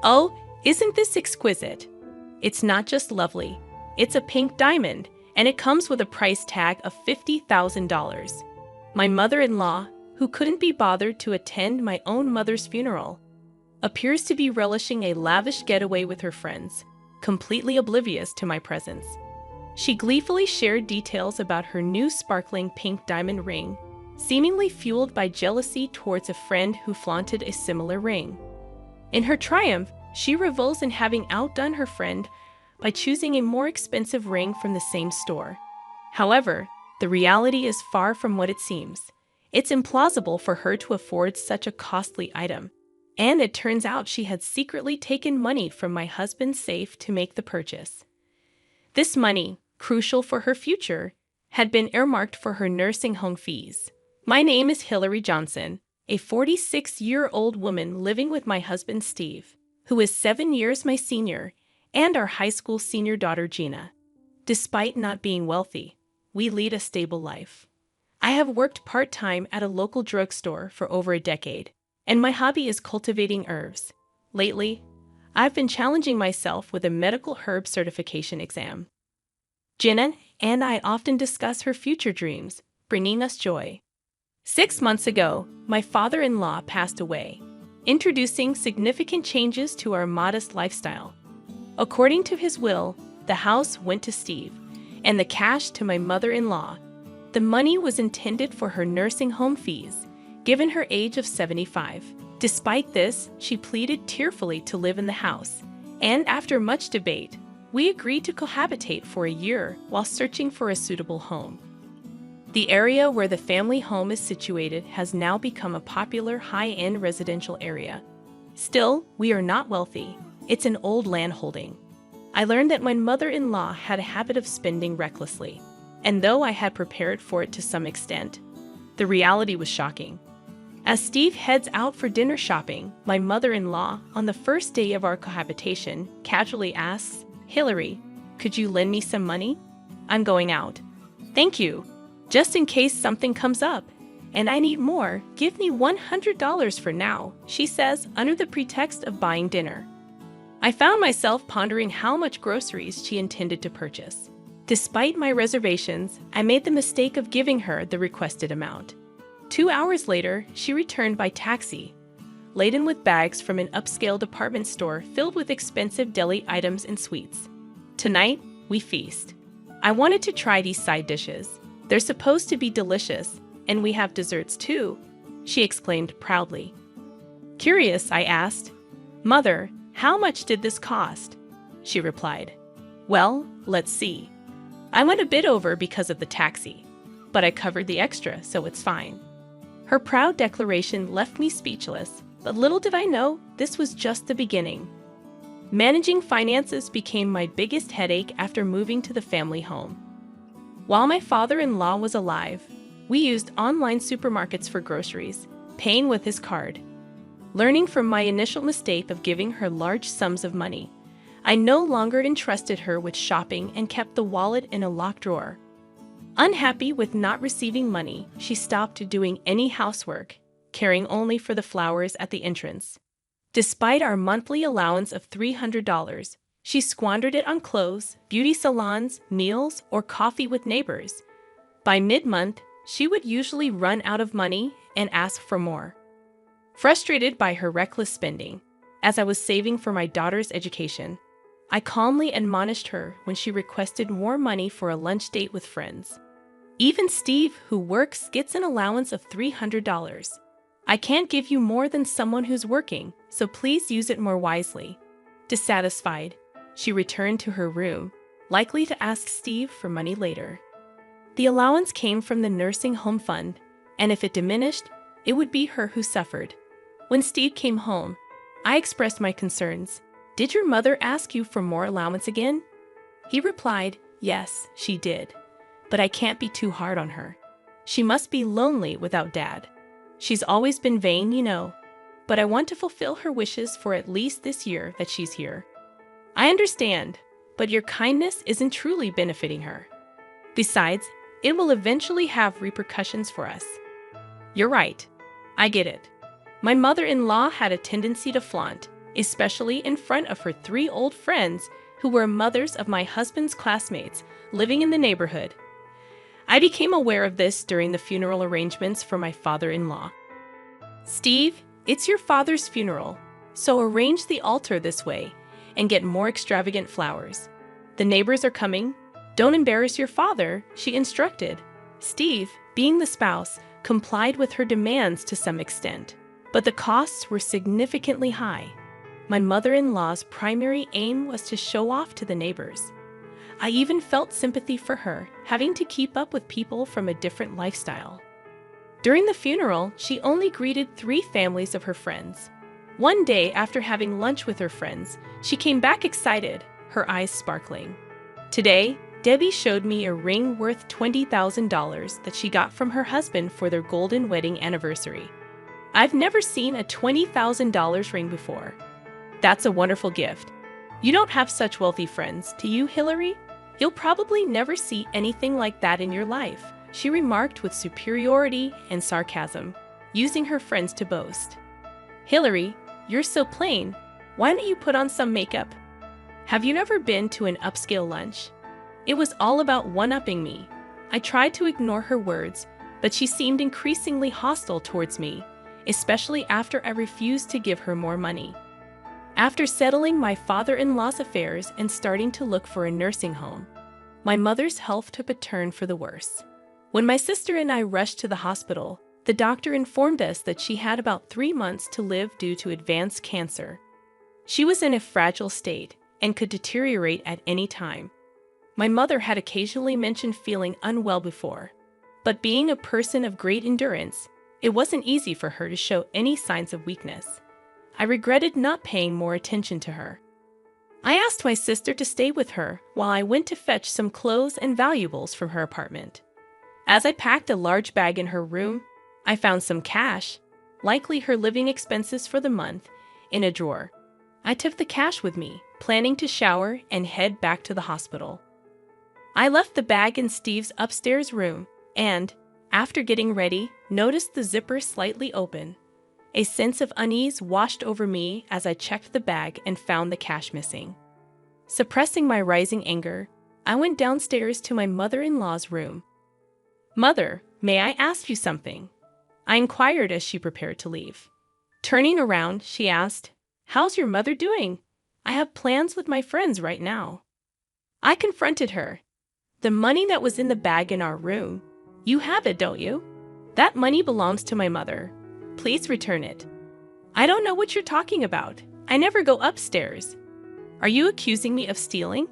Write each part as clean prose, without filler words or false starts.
Oh, isn't this exquisite? It's not just lovely. It's a pink diamond, and it comes with a price tag of $50,000. My mother-in-law, who couldn't be bothered to attend my own mother's funeral, appears to be relishing a lavish getaway with her friends, completely oblivious to my presence. She gleefully shared details about her new sparkling pink diamond ring, seemingly fueled by jealousy towards a friend who flaunted a similar ring. In her triumph, she revels in having outdone her friend by choosing a more expensive ring from the same store. However, the reality is far from what it seems. It's implausible for her to afford such a costly item, and it turns out she had secretly taken money from my husband's safe to make the purchase. This money, crucial for her future, had been earmarked for her nursing home fees. My name is Hillary Johnson, a 46-year-old woman living with my husband Steve, who is 7 years my senior, and our high school senior daughter Gina. Despite not being wealthy, we lead a stable life. I have worked part-time at a local drugstore for over a decade, and my hobby is cultivating herbs. Lately, I've been challenging myself with a medical herb certification exam. Gina and I often discuss her future dreams, bringing us joy. 6 months ago, my father-in-law passed away, introducing significant changes to our modest lifestyle. According to his will, the house went to Steve, and the cash to my mother-in-law. The money was intended for her nursing home fees, given her age of 75. Despite this, she pleaded tearfully to live in the house, and after much debate, we agreed to cohabitate for a year while searching for a suitable home. The area where the family home is situated has now become a popular high-end residential area. Still, we are not wealthy. It's an old land holding. I learned that my mother-in-law had a habit of spending recklessly, and though I had prepared for it to some extent, the reality was shocking. As Steve heads out for dinner shopping, my mother-in-law, on the first day of our cohabitation, casually asks, "Hillary, could you lend me some money? I'm going out." "Thank you. Just in case something comes up, and I need more, give me $100 for now," she says under the pretext of buying dinner. I found myself pondering how much groceries she intended to purchase. Despite my reservations, I made the mistake of giving her the requested amount. 2 hours later, she returned by taxi, laden with bags from an upscale department store filled with expensive deli items and sweets. Tonight, we feast. I wanted to try these side dishes. They're supposed to be delicious, and we have desserts too, she exclaimed proudly. Curious, I asked, "Mother, how much did this cost?" She replied, "Well, let's see. I went a bit over because of the taxi, but I covered the extra, so it's fine." Her proud declaration left me speechless, but little did I know this was just the beginning. Managing finances became my biggest headache after moving to the family home. While my father-in-law was alive, we used online supermarkets for groceries, paying with his card. Learning from my initial mistake of giving her large sums of money, I no longer entrusted her with shopping and kept the wallet in a locked drawer. Unhappy with not receiving money, she stopped doing any housework, caring only for the flowers at the entrance. Despite our monthly allowance of $300, she squandered it on clothes, beauty salons, meals, or coffee with neighbors. By mid-month, she would usually run out of money and ask for more. Frustrated by her reckless spending, as I was saving for my daughter's education, I calmly admonished her when she requested more money for a lunch date with friends. "Even Steve, who works, gets an allowance of $300. I can't give you more than someone who's working, so please use it more wisely." Dissatisfied, she returned to her room, likely to ask Steve for money later. The allowance came from the nursing home fund, and if it diminished, it would be her who suffered. When Steve came home, I expressed my concerns. "Did your mother ask you for more allowance again?" He replied, "Yes, she did. But I can't be too hard on her. She must be lonely without Dad. She's always been vain, you know. But I want to fulfill her wishes for at least this year that she's here." "I understand, but your kindness isn't truly benefiting her. Besides, it will eventually have repercussions for us." "You're right. I get it. My mother-in-law had a tendency to flaunt, especially in front of her 3 old friends who were mothers of my husband's classmates living in the neighborhood. I became aware of this during the funeral arrangements for my father-in-law. "Steve, it's your father's funeral, so arrange the altar this way and get more extravagant flowers. The neighbors are coming. Don't embarrass your father," she instructed. Steve, being the spouse, complied with her demands to some extent, but the costs were significantly high. My mother-in-law's primary aim was to show off to the neighbors. I even felt sympathy for her, having to keep up with people from a different lifestyle. During the funeral, she only greeted 3 families of her friends. One day, after having lunch with her friends, she came back excited, her eyes sparkling. Today, Debbie showed me a ring worth $20,000 that she got from her husband for their golden wedding anniversary. I've never seen a $20,000 ring before. That's a wonderful gift. You don't have such wealthy friends, do you, Hillary? You'll probably never see anything like that in your life, she remarked with superiority and sarcasm, using her friends to boast. Hillary, you're so plain. Why don't you put on some makeup? Have you never been to an upscale lunch? It was all about one-upping me. I tried to ignore her words, but she seemed increasingly hostile towards me, especially after I refused to give her more money. After settling my father-in-law's affairs and starting to look for a nursing home, my mother's health took a turn for the worse. When my sister and I rushed to the hospital, the doctor informed us that she had about 3 months to live due to advanced cancer. She was in a fragile state and could deteriorate at any time. My mother had occasionally mentioned feeling unwell before, but being a person of great endurance, it wasn't easy for her to show any signs of weakness. I regretted not paying more attention to her. I asked my sister to stay with her while I went to fetch some clothes and valuables from her apartment. As I packed a large bag in her room, I found some cash, likely her living expenses for the month, in a drawer. I took the cash with me, planning to shower and head back to the hospital. I left the bag in Steve's upstairs room and, after getting ready, noticed the zipper slightly open. A sense of unease washed over me as I checked the bag and found the cash missing. Suppressing my rising anger, I went downstairs to my mother-in-law's room. "Mother, may I ask you something?" I inquired as she prepared to leave. Turning around, she asked, "How's your mother doing? I have plans with my friends right now." I confronted her. "The money that was in the bag in our room, you have it, don't you? That money belongs to my mother. Please return it." "I don't know what you're talking about. I never go upstairs." "Are you accusing me of stealing?"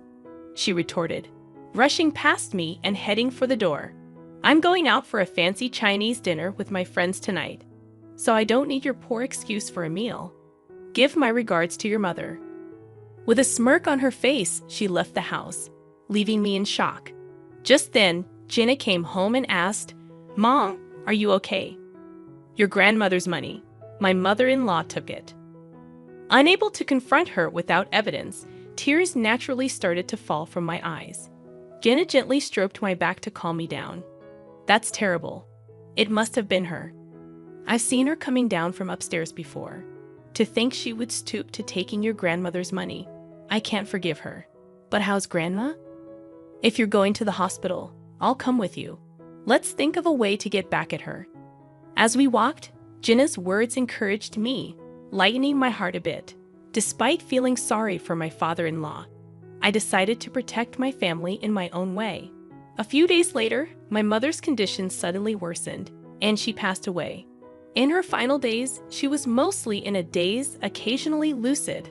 she retorted, rushing past me and heading for the door. "I'm going out for a fancy Chinese dinner with my friends tonight, so I don't need your poor excuse for a meal. Give my regards to your mother." With a smirk on her face, she left the house, leaving me in shock. Just then, Jenna came home and asked, "Mom, are you okay?" "Your grandmother's money. My mother-in-law took it." Unable to confront her without evidence, tears naturally started to fall from my eyes. Jenna gently stroked my back to calm me down. "That's terrible. It must have been her. I've seen her coming down from upstairs before. To think she would stoop to taking your grandmother's money. I can't forgive her. But how's Grandma? If you're going to the hospital, I'll come with you. Let's think of a way to get back at her." As we walked, Jenna's words encouraged me, lightening my heart a bit. Despite feeling sorry for my father-in-law, I decided to protect my family in my own way. A few days later, my mother's condition suddenly worsened, and she passed away. In her final days, she was mostly in a daze, occasionally lucid.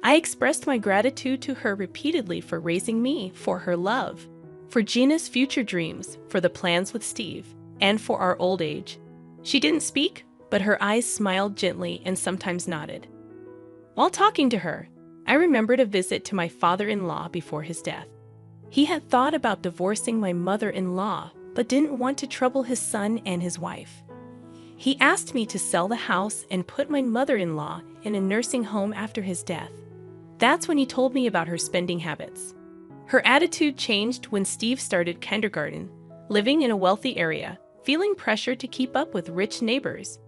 I expressed my gratitude to her repeatedly for raising me, for her love, for Gina's future dreams, for the plans with Steve, and for our old age. She didn't speak, but her eyes smiled gently and sometimes nodded. While talking to her, I remembered a visit to my father-in-law before his death. He had thought about divorcing my mother-in-law, but didn't want to trouble his son and his wife. He asked me to sell the house and put my mother-in-law in a nursing home after his death. That's when he told me about her spending habits. Her attitude changed when Steve started kindergarten, living in a wealthy area, feeling pressure to keep up with rich neighbors.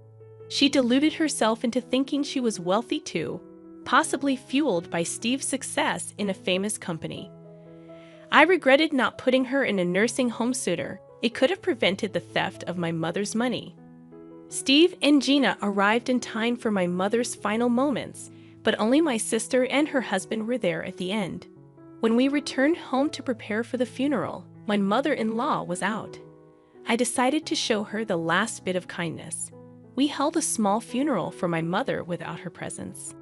She deluded herself into thinking she was wealthy too, possibly fueled by Steve's success in a famous company. I regretted not putting her in a nursing home sooner. It could have prevented the theft of my mother's money. Steve and Gina arrived in time for my mother's final moments, but only my sister and her husband were there at the end. When we returned home to prepare for the funeral, my mother-in-law was out. I decided to show her the last bit of kindness. We held a small funeral for my mother without her presence.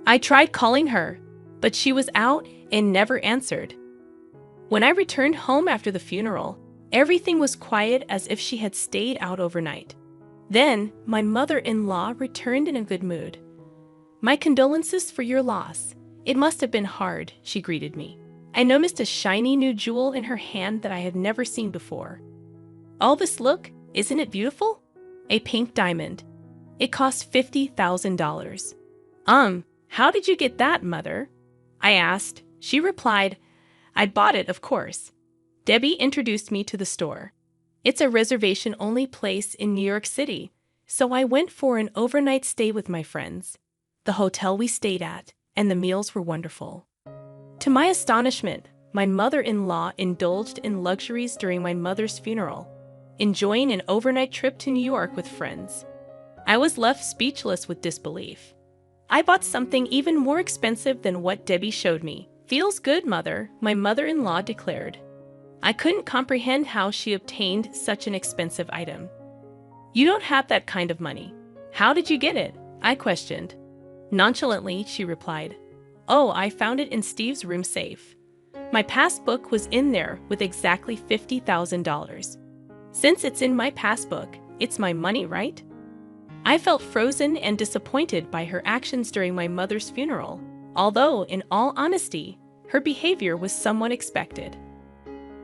I tried calling her, but she was out and never answered. When I returned home after the funeral, everything was quiet as if she had stayed out overnight. Then, my mother-in-law returned in a good mood. "My condolences for your loss. It must have been hard," she greeted me. I noticed a shiny new jewel in her hand that I had never seen before. "Oh, this look, isn't it beautiful?" "A pink diamond. It cost $50,000. How did you get that, Mother?" I asked. She replied, "I bought it, of course. Debbie introduced me to the store. It's a reservation-only place in New York City, so I went for an overnight stay with my friends. The hotel we stayed at, and the meals were wonderful." To my astonishment, my mother-in-law indulged in luxuries during my mother's funeral, enjoying an overnight trip to New York with friends. I was left speechless with disbelief. I bought something even more expensive than what Debbie showed me. "Feels good, Mother," my mother-in-law declared. I couldn't comprehend how she obtained such an expensive item. "You don't have that kind of money. How did you get it?" I questioned. Nonchalantly, she replied, "Oh, I found it in Steve's room safe. My passbook was in there with exactly $50,000. Since it's in my passbook, it's my money, right?" I felt frozen and disappointed by her actions during my mother's funeral, although, in all honesty, her behavior was somewhat expected.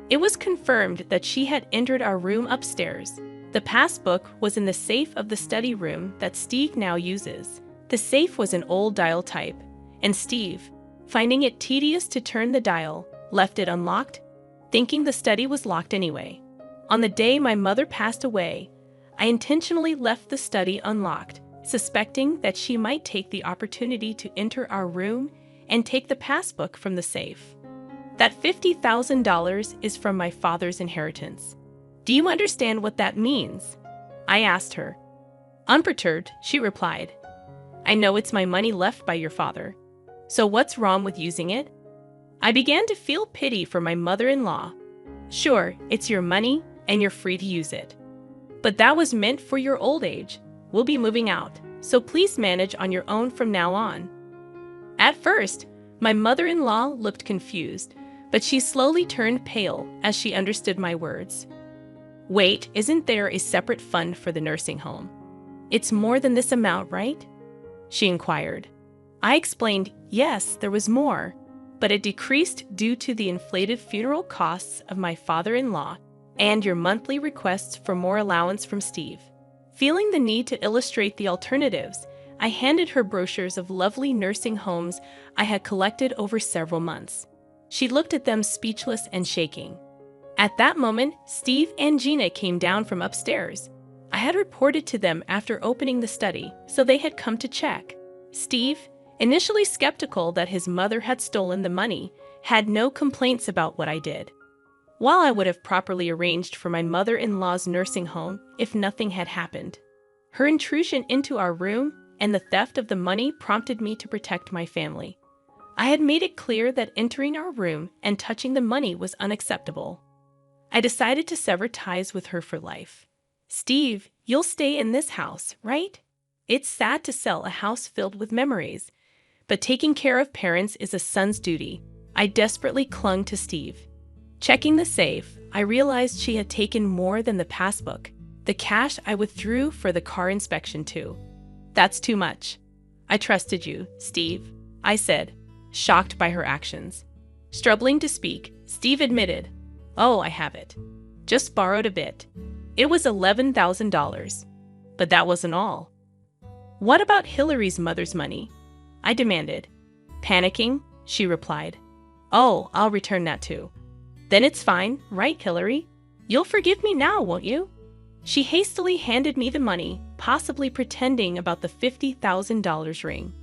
It was confirmed that she had entered our room upstairs. The passbook was in the safe of the study room that Steve now uses. The safe was an old dial type, and Steve, finding it tedious to turn the dial, left it unlocked, thinking the study was locked anyway. On the day my mother passed away, I intentionally left the study unlocked, suspecting that she might take the opportunity to enter our room and take the passbook from the safe. That $50,000 is from my father's inheritance. "Do you understand what that means?" I asked her. Unperturbed, she replied, "I know it's my money left by your father. So what's wrong with using it?" I began to feel pity for my mother-in-law. "Sure, it's your money and you're free to use it. But that was meant for your old age. We'll be moving out, so please manage on your own from now on." At first, my mother-in-law looked confused, but she slowly turned pale as she understood my words. "Wait, isn't there a separate fund for the nursing home? It's more than this amount, right?" she inquired. I explained, yes, there was more, but it decreased due to the inflated funeral costs of my father-in-law and your monthly requests for more allowance from Steve. Feeling the need to illustrate the alternatives, I handed her brochures of lovely nursing homes I had collected over several months. She looked at them speechless and shaking. At that moment, Steve and Gina came down from upstairs. I had reported to them after opening the study, so they had come to check. Steve, initially skeptical that his mother had stolen the money, had no complaints about what I did. While I would have properly arranged for my mother-in-law's nursing home if nothing had happened, her intrusion into our room and the theft of the money prompted me to protect my family. I had made it clear that entering our room and touching the money was unacceptable. I decided to sever ties with her for life. "Steve, you'll stay in this house, right? It's sad to sell a house filled with memories, but taking care of parents is a son's duty." I desperately clung to Steve. Checking the safe, I realized she had taken more than the passbook, the cash I withdrew for the car inspection too. "That's too much. I trusted you, Steve," I said, shocked by her actions. Struggling to speak, Steve admitted, "Oh, I have it. Just borrowed a bit. It was $11,000. But that wasn't all." "What about Hillary's mother's money?" I demanded. Panicking, she replied, "Oh, I'll return that too." "Then it's fine, right, Hillary? You'll forgive me now, won't you?" She hastily handed me the money, possibly pretending about the $50,000 ring.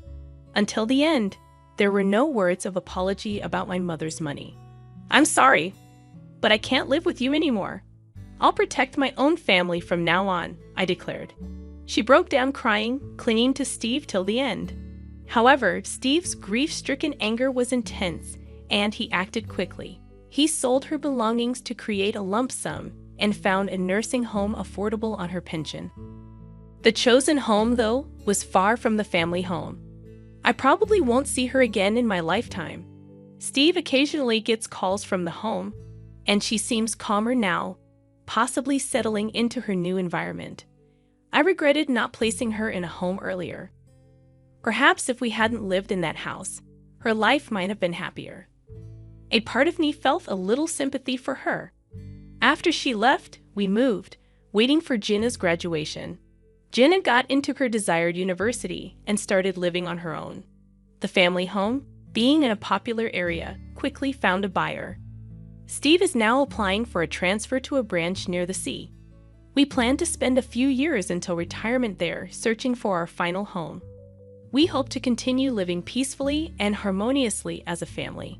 Until the end, there were no words of apology about my mother's money. "I'm sorry, but I can't live with you anymore. I'll protect my own family from now on," I declared. She broke down crying, clinging to Steve till the end. However, Steve's grief-stricken anger was intense, and he acted quickly. He sold her belongings to create a lump sum and found a nursing home affordable on her pension. The chosen home, though, was far from the family home. I probably won't see her again in my lifetime. Steve occasionally gets calls from the home, and she seems calmer now, possibly settling into her new environment. I regretted not placing her in a home earlier. Perhaps if we hadn't lived in that house, her life might have been happier. A part of me felt a little sympathy for her. After she left, we moved, waiting for Jenna's graduation. Jenna got into her desired university and started living on her own. The family home, being in a popular area, quickly found a buyer. Steve is now applying for a transfer to a branch near the sea. We plan to spend a few years until retirement there, searching for our final home. We hope to continue living peacefully and harmoniously as a family.